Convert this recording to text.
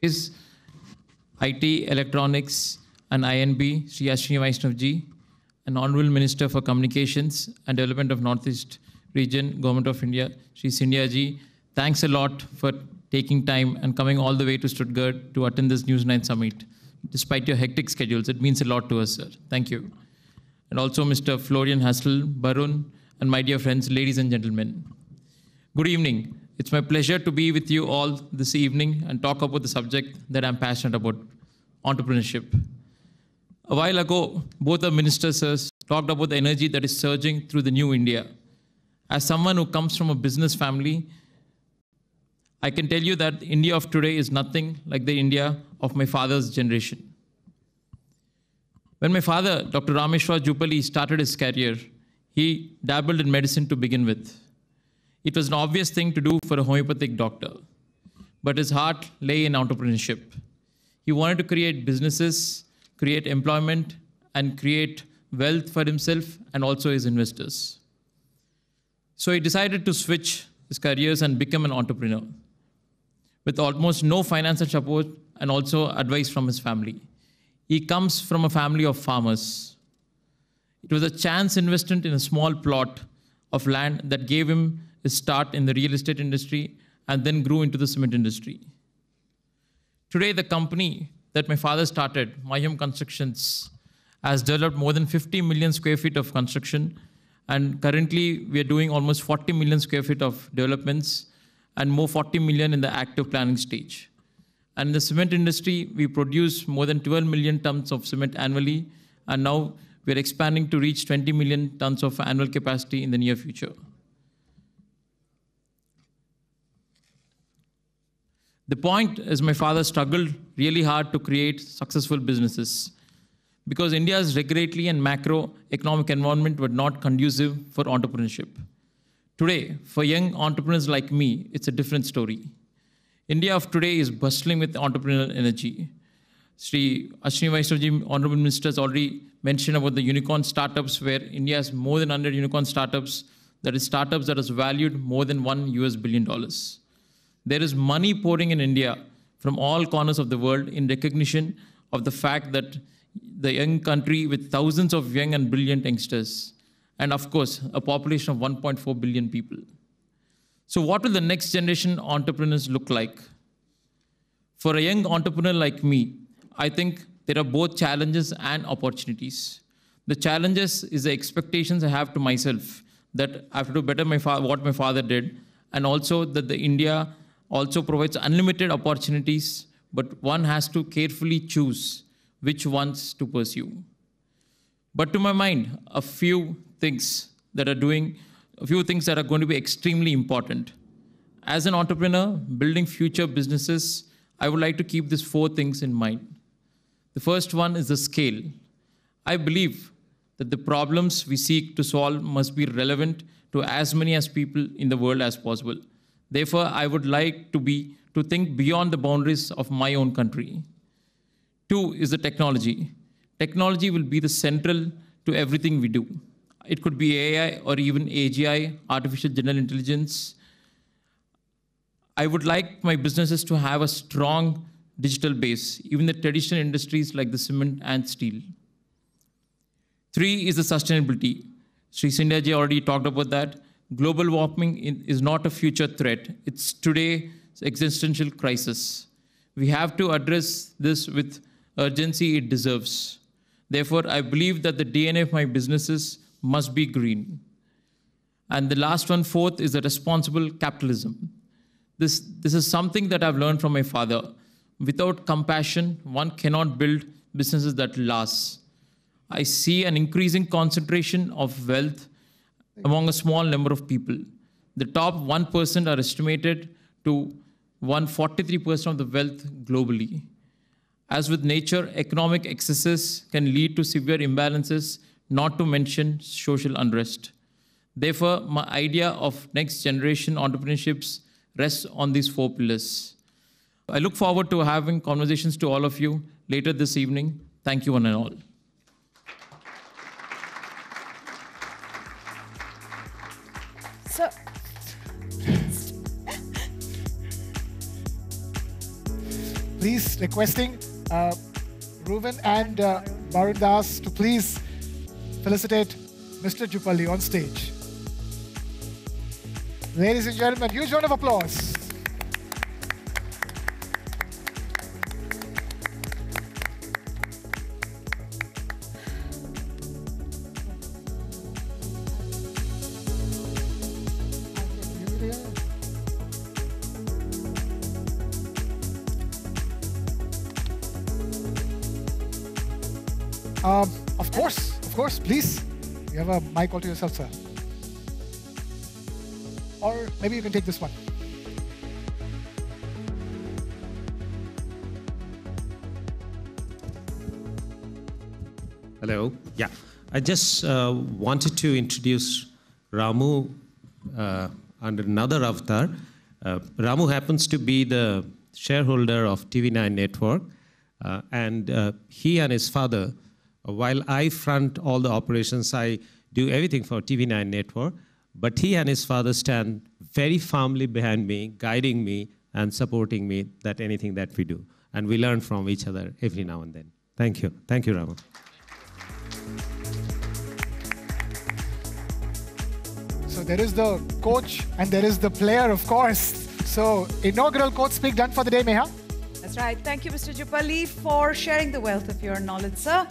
is IT, Electronics and INB, Sri Ashwini Vaishnavji, and Honorable Minister for Communications and Development of Northeast Region, Government of India, Sri Sindhya ji. Thanks a lot for taking time and coming all the way to Stuttgart to attend this News9 summit. Despite your hectic schedules, it means a lot to us, sir. Thank you. And also Mr. Florian Hassel, Barun, and my dear friends, ladies and gentlemen. Good evening. It's my pleasure to be with you all this evening and talk about the subject that I'm passionate about, entrepreneurship. A while ago, both the ministers talked about the energy that is surging through the new India. As someone who comes from a business family, I can tell you that India of today is nothing like the India of my father's generation. When my father, Dr. Rameshwar Jupali, started his career, he dabbled in medicine to begin with. It was an obvious thing to do for a homeopathic doctor, but his heart lay in entrepreneurship. He wanted to create businesses, create employment, and create wealth for himself and also his investors. So he decided to switch his careers and become an entrepreneur with almost no financial support and also advice from his family. He comes from a family of farmers. It was a chance investment in a small plot of land that gave him his start in the real estate industry and then grew into the cement industry. Today, the company that my father started, Mayam Constructions, has developed more than 50 million square feet of construction, and currently we are doing almost 40 million square feet of developments and more 40 million in the active planning stage. And in the cement industry, we produce more than 12 million tons of cement annually, and now we're expanding to reach 20 million tons of annual capacity in the near future. The point is my father struggled really hard to create successful businesses because India's regulatory and macroeconomic environment were not conducive for entrepreneurship. Today, for young entrepreneurs like me, it's a different story. India of today is bustling with entrepreneurial energy. Sri Ashwini Vaishnavji, Honorable Minister, has already mentioned about the unicorn startups, where India has more than 100 unicorn startups, that is startups that is valued more than $1 billion. There is money pouring in India from all corners of the world in recognition of the fact that the young country with thousands of young and brilliant youngsters, and of course, a population of 1.4 billion people. So what will the next generation entrepreneurs look like? For a young entrepreneur like me, I think there are both challenges and opportunities. The challenges is the expectations I have to myself, that I have to do better what my father did, and also that the India also provides unlimited opportunities, but one has to carefully choose which ones to pursue. But to my mind, a few things that are going to be extremely important. As an entrepreneur, building future businesses, I would like to keep these 4 things in mind. The first one is the scale. I believe that the problems we seek to solve must be relevant to as many as people in the world as possible. Therefore, I would like to think beyond the boundaries of my own country. 2 is the technology. Technology will be the central to everything we do. It could be AI or even AGI, artificial general intelligence. I would like my businesses to have a strong digital base, even the traditional industries like the cement and steel. 3 is the sustainability. Sri Sindhya ji already talked about that. Global warming is not a future threat. It's today's existential crisis. We have to address this with urgency it deserves. Therefore, I believe that the DNA of my businesses must be green. And the last one, 4th, is the responsible capitalism. This is something that I've learned from my father. Without compassion, one cannot build businesses that last. I see an increasing concentration of wealth among a small number of people. The top 1% are estimated to 143% of the wealth globally. As with nature, economic excesses can lead to severe imbalances, not to mention social unrest. Therefore, my idea of next generation entrepreneurships rests on these 4 pillars. I look forward to having conversations to all of you later this evening. Thank you one and all. please requesting Reuven and Varun Das to please felicitate Mr. Jupalli on stage. Ladies and gentlemen, huge round of applause. Of course, please. You have a mic all to yourself, sir. Or maybe you can take this one. Hello. Yeah, I just wanted to introduce Ramu under another avatar. Ramu happens to be the shareholder of TV9 Network, and he and his father, while I front all the operations, I do everything for TV9 Network, but he and his father stand very firmly behind me, guiding me and supporting me that anything that we do. And we learn from each other every now and then. Thank you. Thank you, Ramu. So there is the coach and there is the player, of course. So inaugural coach speak done for the day, Meha. That's right. Thank you, Mr. Jupalli, for sharing the wealth of your knowledge, sir.